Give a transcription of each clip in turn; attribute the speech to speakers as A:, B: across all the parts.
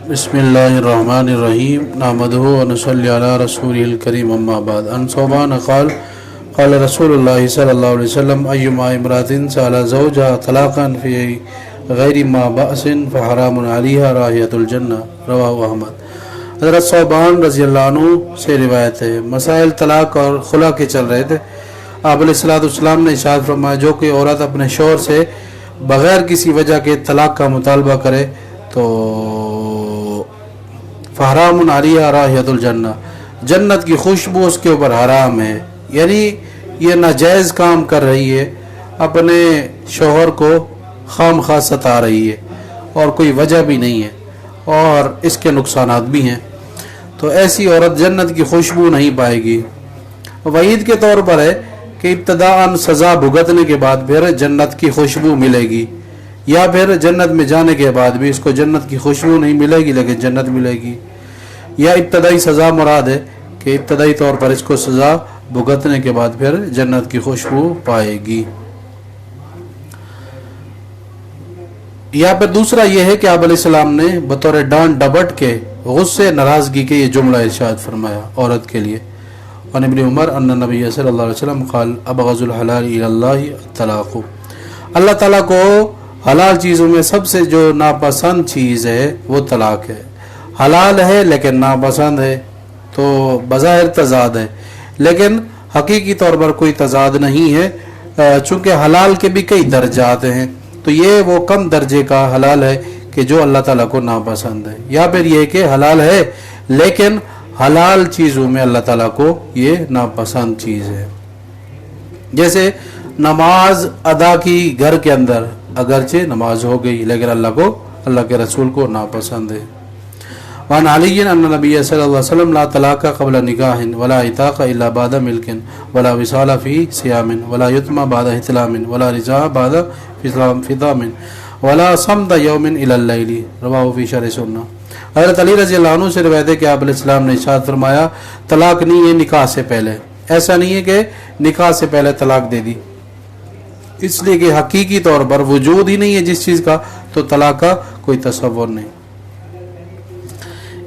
A: بسم اللہ الرحمن الرحیم نحمدہ ونصلی علی رسولہ الکریم اما بعد ان ثوبان قال قال رسول اللہ صلی اللہ علیہ وسلم ایما امرأۃ سأل زوجها طلاقا فی غیر ما بأس فحرام علیہا رائحۃ الجنہ رواہ احمد۔ حضرت ثوبان رضی اللہ عنہ سے روایت ہے، مسائل طلاق اور خلا کے چل رہے تھے۔ آپ علیہ السلام نے ارشاد فرمایا جو کہ عورت اپنے شوہر سے بغیر کسی وجہ کے طلاق کا مطالبہ کرے تو فحرام علیہا رائحۃ الجنہ، جنت کی خوشبو اس کے اوپر حرام ہے، یعنی یہ ناجائز کام کر رہی ہے، اپنے شوہر کو خام خواہ ستا رہی ہے اور کوئی وجہ بھی نہیں ہے اور اس کے نقصانات بھی ہیں، تو ایسی عورت جنت کی خوشبو نہیں پائے گی۔ وعید کے طور پر ہے کہ ابتداءً سزا بھگتنے کے بعد پھر جنت کی خوشبو ملے گی، یا پھر جنت میں جانے کے بعد بھی اس کو جنت کی خوشبو نہیں ملے گی لیکن جنت ملے گی، یا ابتدائی سزا مراد ہے کہ ابتدائی طور پر اس کو سزا بھگتنے کے بعد پھر جنت کی خوشبو پائے گی۔ یا پھر دوسرا یہ ہے کہ آپ علیہ السلام نے بطور ڈانٹ ڈپٹ کے غصے ناراضگی کے یہ جملہ ارشاد فرمایا عورت کے لیے، عن ابن عمر ان نبی صلی اللہ علیہ وسلم قال ابغض الحلال الی اللہ الطلاق، اللہ تعالیٰ کو حلال چیزوں میں سب سے جو ناپسند چیز ہے وہ طلاق ہے۔ حلال ہے لیکن ناپسند ہے تو بظاہر تضاد ہے، لیکن حقیقی طور پر کوئی تضاد نہیں ہے، چونکہ حلال کے بھی کئی درجات ہیں، تو یہ وہ کم درجے کا حلال ہے کہ جو اللہ تعالیٰ کو ناپسند ہے، یا پھر یہ کہ حلال ہے لیکن حلال چیزوں میں اللہ تعالیٰ کو یہ ناپسند چیز ہے۔ جیسے نماز ادا کی گھر کے اندر، اگرچہ نماز ہو گئی لیکن اللہ کے رسول کو ناپسند ہے۔ وعن علی ان نبی صلی اللہ علیہ وسلم لا طلاق قبل نکاح ولا عتاق الا بعد ملک ولا وصال فی صیام ولا یتم بعد احتلام ولا رجاع بعد فطام ولا صمد یوم الی اللیل رواہ فی شرح سنہ۔ حضرت علی رضی اللہ عنہ سے روایت ہے کہ آپ علیہ السلام نے ارشاد فرمایا طلاق نہیں ہے نکاح سے پہلے، ایسا نہیں ہے کہ نکاح سے پہلے طلاق دے دی، اس لیے کہ حقیقی طور پر وجود ہی نہیں ہے جس چیز کا، تو طلاق کا کوئی تصور نہیں۔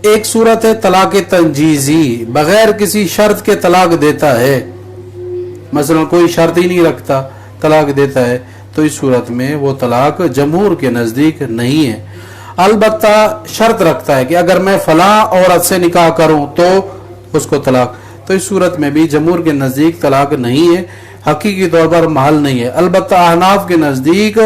A: ایک صورت ہے طلاق تنجیزی، بغیر کسی شرط کے طلاق دیتا ہے، مثلا کوئی شرط ہی نہیں رکھتا طلاق دیتا ہے، تو اس صورت میں وہ طلاق جمہور کے نزدیک نہیں ہے، البتہ شرط رکھتا ہے کہ اگر میں فلاں عورت سے نکاح کروں تو اس کو طلاق، تو اس صورت میں بھی جمہور کے نزدیک طلاق نہیں ہے، حقیقی طور پر محل نہیں ہے، البتہ احناف کے نزدیک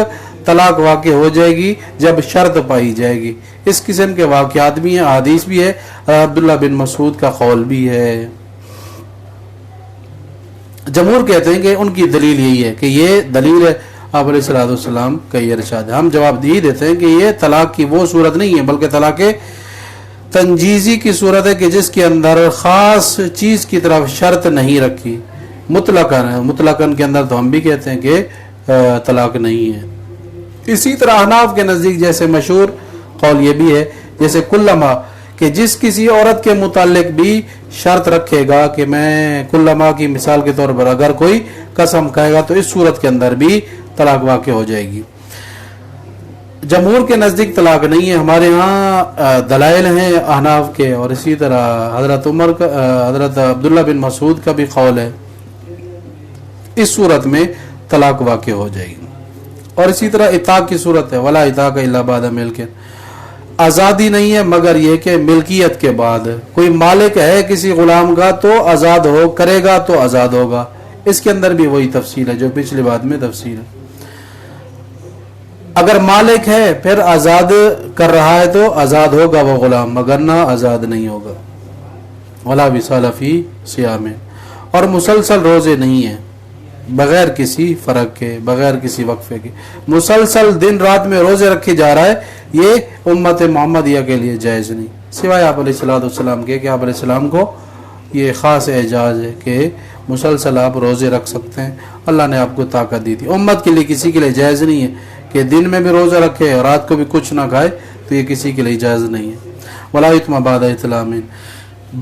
A: طلاق واقع ہو جائے گی جب شرط پائی جائے گی۔ اس قسم کے واقعات بھی ہیں، حدیث بھی ہے، عبداللہ بن مسعود کا قول بھی ہے۔ جمہور کہتے ہیں کہ ان کی دلیل یہی ہے کہ یہ دلیل ہے آپ علیہ السلام کا یہ ارشاد ہے۔ ہم جواب یہی دیتے ہیں کہ یہ طلاق کی وہ صورت نہیں ہے بلکہ طلاق تنجیزی کی صورت ہے کہ جس کے اندر خاص چیز کی طرف شرط نہیں رکھی، مطلقاً ہے، مطلقاً کے اندر تو ہم بھی کہتے ہیں کہ طلاق نہیں ہے۔ اسی طرح احناف کے نزدیک جیسے مشہور قول یہ بھی ہے جیسے کلما، کہ جس کسی عورت کے متعلق بھی شرط رکھے گا کہ میں کلما کی مثال کے طور پر اگر کوئی قسم کھائے گا تو اس صورت کے اندر بھی طلاق واقع ہو جائے گی۔ جمہور کے نزدیک طلاق نہیں ہے، ہمارے ہاں دلائل ہیں احناف کے، اور اسی طرح حضرت عمر کا، حضرت عبداللہ بن مسعود کا بھی قول ہے، اس صورت میں طلاق واقع ہو جائے گی۔ اور اسی طرح عتاق کی صورت ہے، ولا عتاق الا بعد ملک، آزادی نہیں ہے مگر یہ کہ ملکیت کے بعد، کوئی مالک ہے کسی غلام کا تو آزاد ہو کرے گا تو آزاد ہوگا، اس کے اندر بھی وہی تفصیل ہے جو پچھلی بات میں تفصیل ہے۔ اگر مالک ہے پھر آزاد کر رہا ہے تو آزاد ہوگا وہ غلام، مگر نہ آزاد نہیں ہوگا۔ ولا وصال فی صیام، اور مسلسل روزے نہیں ہیں بغیر کسی فرق کے، بغیر کسی وقفے کے، مسلسل دن رات میں روزے رکھے جا رہا ہے، یہ امت محمدیہ کے لیے جائز نہیں، سوائے آپ علیہ السلام کے، کہ آپ علیہ السلام کو یہ خاص اعجاز ہے کہ مسلسل آپ روزے رکھ سکتے ہیں، اللہ نے آپ کو طاقت دی تھی۔ امت کے لیے کسی کے لیے جائز نہیں ہے کہ دن میں بھی روزہ رکھے اور رات کو بھی کچھ نہ کھائے، تو یہ کسی کے لیے جائز نہیں ہے۔ ولا یتم بعد احتلام،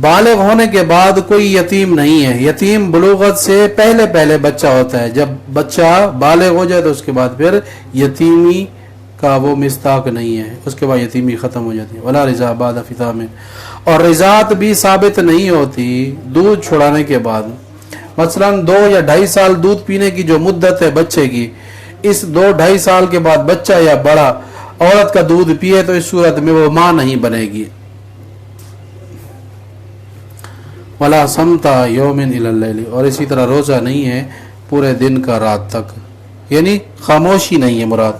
A: بالغ ہونے کے بعد کوئی یتیم نہیں ہے، یتیم بلوغت سے پہلے بچہ ہوتا ہے، جب بچہ بالغ ہو جائے تو اس کے بعد پھر یتیمی کا وہ مستاق نہیں ہے، اس کے بعد یتیمی ختم ہو جاتی ہے۔ ولا رضا بعد فطام، اور رضاعت بھی ثابت نہیں ہوتی دودھ چھڑانے کے بعد۔ مثلا 2 یا 2.5 سال دودھ پینے کی جو مدت ہے بچے کی، اس 2-2.5 سال کے بعد بچہ یا بڑا عورت کا دودھ پیے تو اس صورت میں وہ ماں نہیں بنے گی۔ ولا سمتا یوم الی اللیل، اور اسی طرح روزہ نہیں ہے پورے دن کا رات تک، یعنی خاموشی نہیں ہے مراد۔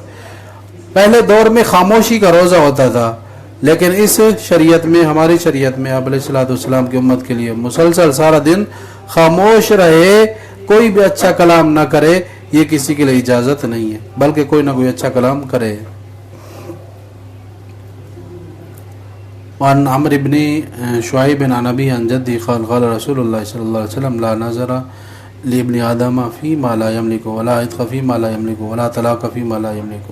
A: پہلے دور میں خاموشی کا روزہ ہوتا تھا، لیکن اس شریعت میں، ہماری شریعت میں آپ علیہ الصلوۃ والسلام کی امت کے لیے مسلسل سارا دن خاموش رہے، کوئی بھی اچھا کلام نہ کرے، یہ کسی کے لیے اجازت نہیں ہے، بلکہ کوئی نہ کوئی اچھا کلام کرے۔ وعن عمرو بن شعیب عن ابیہ عن جدہ قال قال رسول اللہ صلی اللہ علیہ وسلم لا نظر لابن آدم فیما لا یملک ولا عتق فیما لا یملک ولا طلاق فیما لا یملک۔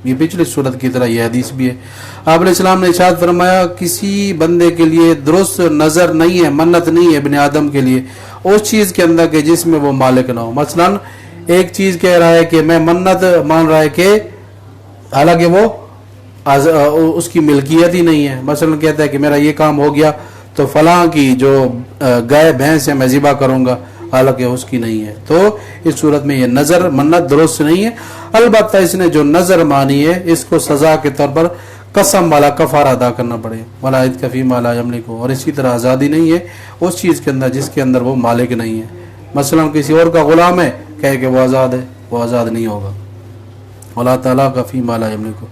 A: یہ پچھلی صورت کی طرح یہ حدیث بھی ہے۔ آپ علیہ السلام نے ارشاد فرمایا کسی بندے کے لیے درست نظر نہیں ہے، منت نہیں ہے ابن آدم کے لیے اس چیز کے اندر کہ جس میں وہ مالک نہ ہو۔ مثلا ایک چیز کہہ رہا ہے کہ میں منت مان رہا ہے کہ حالانکہ وہ اس کی ملکیت ہی نہیں ہے۔ مثلا کہتا ہے کہ میرا یہ کام ہو گیا تو فلاں کی جو گائے بھینس ہے میں ذبح کروں گا، حالانکہ اس کی نہیں ہے، تو اس صورت میں یہ نظر منت درست نہیں ہے۔ البتہ اس نے جو نظر مانی ہے اس کو سزا کے طور پر قسم والا کفارہ ادا کرنا پڑے۔ ولا عتق فیما لا یملک، اور اسی طرح آزادی نہیں ہے اس چیز کے اندر جس کے اندر وہ مالک نہیں ہے۔ مثلا کسی اور کا غلام ہے، کہے کہ وہ آزاد ہے، وہ آزاد نہیں ہوگا۔ ولا طلاق فیما لا یملک،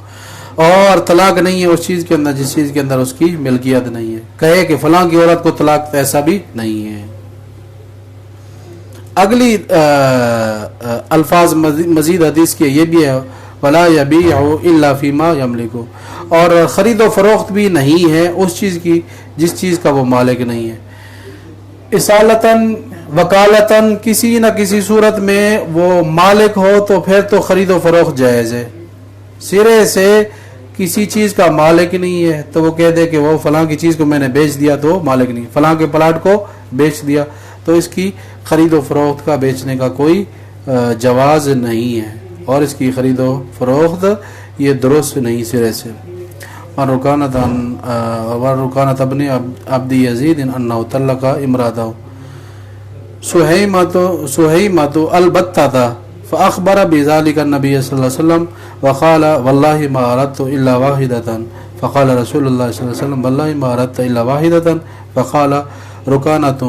A: اور طلاق نہیں ہے اس چیز کے اندر جس چیز کے اندر اس کی ملکیت نہیں ہے، کہے کہ فلاں کی عورت کو طلاق، تو ایسا بھی نہیں ہے۔ اگلی الفاظ مزید حدیث کے یہ بھی ہے ولا یبیع الا فیما یملک، اور خرید و فروخت بھی نہیں ہے اس چیز کی جس چیز کا وہ مالک نہیں ہے۔ اصالتاً وکالتاً کسی نہ کسی صورت میں وہ مالک ہو تو پھر تو خرید و فروخت جائز ہے۔ سرے سے کسی چیز کا مالک نہیں ہے تو وہ کہہ دے کہ وہ فلاں کی چیز کو میں نے بیچ دیا تو مالک نہیں، فلاں کے پلاٹ کو بیچ دیا، تو اس کی خرید و فروخت کا بیچنے کا کوئی جواز نہیں ہے، اور اس کی خرید و فروخت یہ درست نہیں سرے سے۔ ورکانت ابن عبد یزید انہ طلق امرأتہ سہیمۃ البتہ فاخبر بذلك النبي صلی اللہ علیہ وسلم وقال والله ما اردت الا واحدة فقال رسول الله صلی اللہ علیہ وسلم والله ما اردت الا واحدة فقال رکانۃ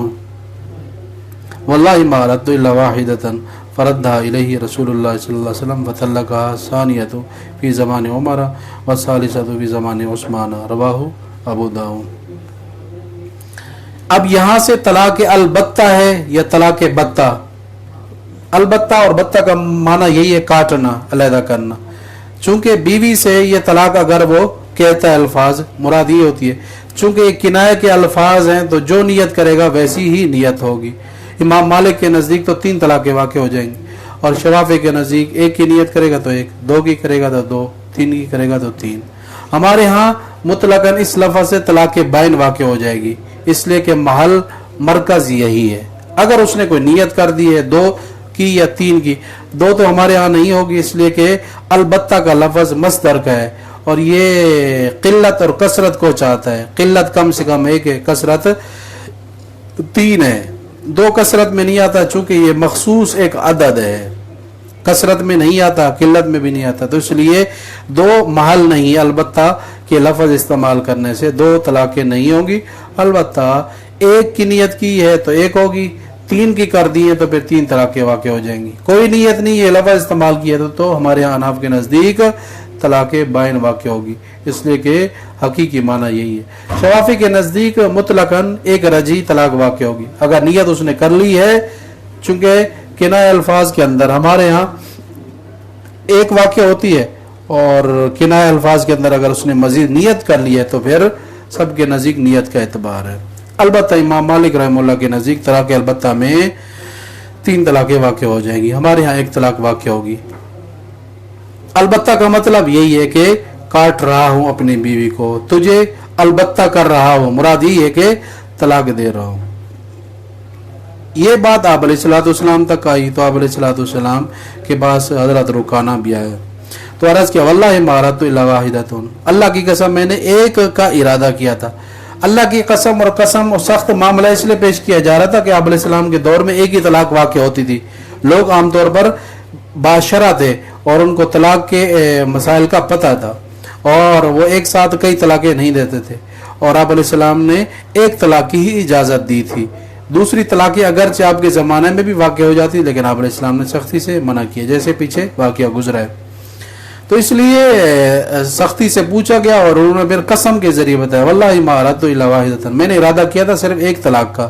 A: والله ما اردت الا واحدة فردها الیہ رسول اللہ صلی اللہ علیہ وسلم فطلقها ثانیۃ فی زمان عمر والثالثۃ فی زمان عثمان، رواہ ابو داؤد۔ اب یہاں سے طلاق البتہ ہے یا طلاق بتہ؟ البتہ اور بتہ کا معنی یہی ہے کاٹنا، علیحدہ کرنا۔ چونکہ بیوی سے یہ طلاق اگر وہ کہتا ہے الفاظ، مراد یہ ہوتی ہے چونکہ یہ کنایہ کے الفاظ ہیں تو جو نیت کرے گا ویسی ہی نیت ہوگی۔ امام مالک کے نزدیک تو 3 طلاقیں واقع ہو جائیں گی، اور شوافی کے نزدیک ایک کی نیت کرے گا تو 1، 2 کی کرے گا تو 2، 3 کی کرے گا تو 3۔ ہمارے ہاں مطلقاً اس لفظ سے طلاق بائن واقع ہو جائے گی، اس لیے کہ محل مرکز یہی ہے۔ اگر اس نے کوئی نیت کر دی ہے 2 کی یا 3 کی، 2 تو ہمارے ہاں نہیں ہوگی، اس لیے کہ البتہ کا لفظ مصدر کا ہے، اور یہ قلت اور کثرت کو چاہتا ہے۔ قلت کم سے کم 1 ہے، کثرت 3 ہے۔ 2 کثرت میں نہیں آتا چونکہ یہ مخصوص ایک عدد ہے، کثرت میں نہیں آتا، قلت میں بھی نہیں آتا، تو اس لیے 2 محل نہیں، البتہ کہ لفظ استعمال کرنے سے 2 طلاقیں نہیں ہوں گی۔ البتہ 1 کی نیت کی ہے تو 1 ہوگی، 3 کی کر دی ہے تو پھر 3 طلاقیں واقع ہو جائیں گی۔ کوئی نیت نہیں ہے، لفظ استعمال کیا تو ہمارے یہاں حناف کے نزدیک طلاق بائن واقع ہوگی، اس لیے کہ حقیقی معنی یہی ہے۔ شوافی کے نزدیک مطلقاً 1 رجعی طلاق واقع ہوگی اگر نیت اس نے کر لی ہے، چونکہ کنایہ الفاظ کے اندر ہمارے ہاں 1 واقع ہوتی ہے، اور کنایہ الفاظ کے اندر اگر اس نے مزید نیت کر لی ہے تو پھر سب کے نزدیک نیت کا اعتبار ہے۔ البتہ امام مالک رحمہ اللہ کے نزدیک طلاق البتہ میں 3 طلاقیں واقع ہو جائیں گی، ہمارے ہاں 1 طلاق واقع ہوگی۔ البتہ کا مطلب یہی ہے کہ کاٹ رہا ہوں اپنی بیوی کو، تجھے البتہ کر رہا ہوں، مراد یہ ہے کہ طلاق دے رہا ہوں۔ یہ بات آپ علیہ الصلوۃ والسلام تک آئی تو آپ علیہ الصلوۃ والسلام کے پاس حضرت رکانہ بھی آئے تو عرض کیا واللہ ما اردت الا واحدۃ، اللہ کی قسم میں نے ایک کا ارادہ کیا تھا۔ اللہ کی قسم اور قسم اور سخت معاملہ اس لیے پیش کیا جا رہا تھا کہ آپ علیہ السلام کے دور میں ایک ہی طلاق واقع ہوتی تھی، لوگ عام طور پر باشرہ تھے اور ان کو طلاق کے مسائل کا پتہ تھا، اور وہ ایک ساتھ کئی طلاقیں نہیں دیتے تھے، اور آپ علیہ السلام نے ایک طلاق کی ہی اجازت دی تھی۔ دوسری طلاقیں اگرچہ آپ کے زمانے میں بھی واقع ہو جاتی لیکن آپ علیہ السلام نے سختی سے منع کیا، جیسے پیچھے واقعہ گزرا ہے۔ تو اس لیے سختی سے پوچھا گیا اور انہوں نے پھر قسم کے ذریعے بتایا واللہ ما اردت الا واحدۃ، میں نے ارادہ کیا تھا صرف ایک طلاق کا۔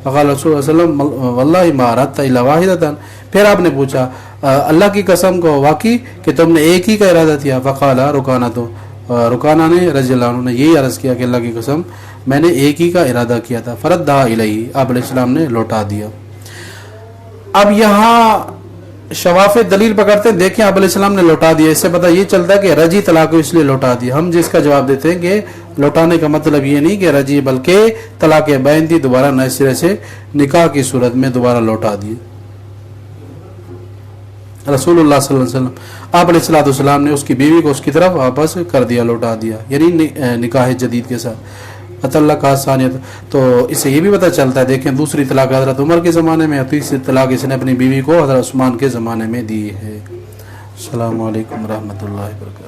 A: فقال رسول اللہ صلی اللہ علیہ وسلم واللہ ما اردت الا واحدۃ، پھر آپ نے پوچھا اللہ کی قسم کو واقعی کہ تم نے ایک ہی کا ارادہ کیا؟ فقال رکانہ نے رضی اللہ عنہ نے یہی عرض کیا کہ اللہ کی قسم میں نے ایک ہی کا ارادہ کیا تھا۔ فردھا الیہ، آپ علیہ السلام نے لوٹا دیا۔ اب یہاں شواف دلیل پکڑتے ہیں، دیکھیں آپ علیہ السلام نے لوٹا دیا، اس سے پتہ یہ چلتا ہے کہ رجی طلاق کو اس لیے لوٹا دیا۔ ہم جس کا جواب دیتے ہیں کہ لوٹانے کا مطلب یہ نہیں کہ رجی، بلکہ طلاق بین تھی، دوبارہ نئے سرے سے نکاح کی صورت میں دوبارہ لوٹا دی۔ رسول اللہ صلی اللہ علیہ وسلم آپ علیہ السلام نے اس کی بیوی کو اس کی طرف واپس کر دیا، لوٹا دیا، یعنی نکاح جدید کے ساتھ۔ اللہ کا ثانیت، تو اس سے یہ بھی پتہ چلتا ہے، دیکھیں دوسری طلاق حضرت عمر کے زمانے میں، تیسری طلاق اس نے اپنی بیوی کو حضرت عثمان کے زمانے میں دی ہے۔ السلام علیکم ورحمۃ اللہ وبرکاتہ۔